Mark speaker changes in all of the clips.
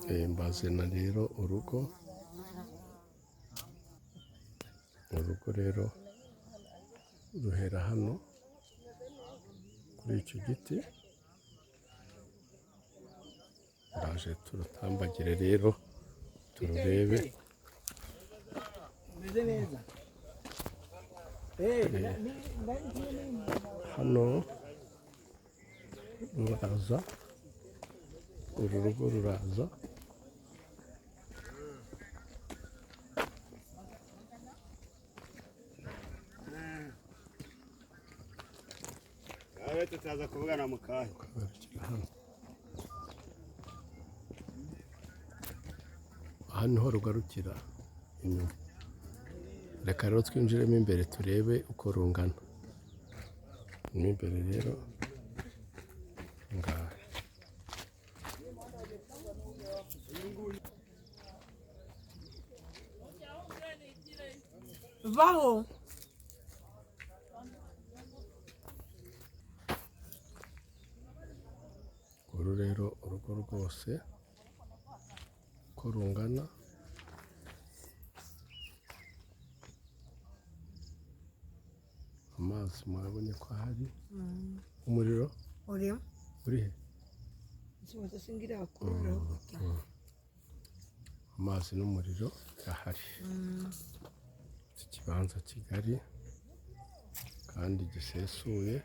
Speaker 1: mbazana rero urugo rero ruhera hano kuri icyo giti, turaje turutambagire rero tururebe. Hano ruraza, uru rugo ruraza,
Speaker 2: tutaza kuvugana mu kanya.
Speaker 1: Aha niho rugarukira inyuma. Reka rero twinjiremo imbere turebe uko rungana. Mo imbere rero ngaha.
Speaker 3: Vaho.
Speaker 1: Uru rero urugo rwose uko rungana. Amazi murabonye ko ahari. Umuriro uri he? Amazi n'umuriro birahari. Iki kibanza kigari kandi gisesuye.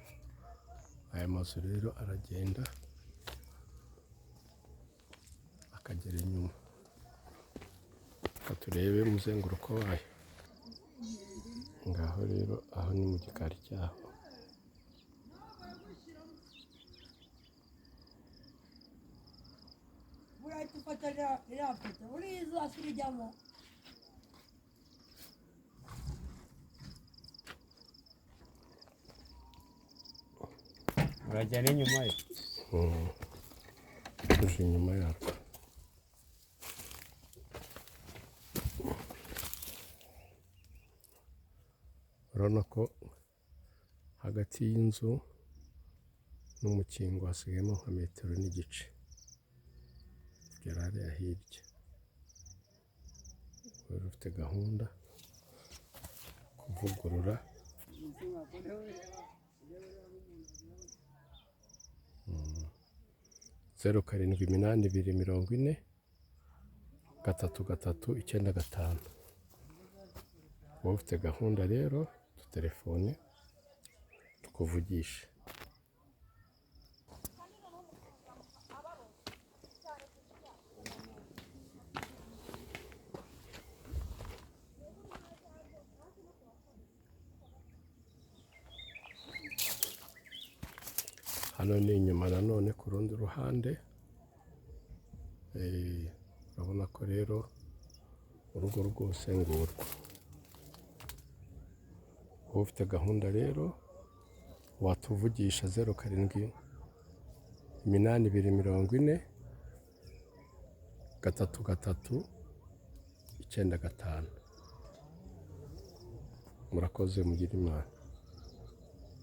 Speaker 1: Aya mazu rero aragenda akagera inyuma. Reka turebe umuzenguruko wayo. Ngaho rero aho ni mu gikari cyaho.
Speaker 2: Urajya n'inyuma ye?
Speaker 1: Tuje inyuma yarwo. Urabona ko hagati y'inzu n'umukingo hasigayemo nka metero n'igice. Tugera hariya hirya. Rero ufite gahunda kuvugurura. Zeru karindwi iminani ibiri 40 3 3 9 5. Wowe ufite gahunda rero tutelefone tukuvugisha. Hano ni inyuma nanone ku rundi ruhande. Urabona ko rero urugo rwose ngurwo. Wowe ufite gahunda rero watuvugisha 0 karindwi iminani ibiri 40 3 3 9 5. Murakoze, mugire Imana.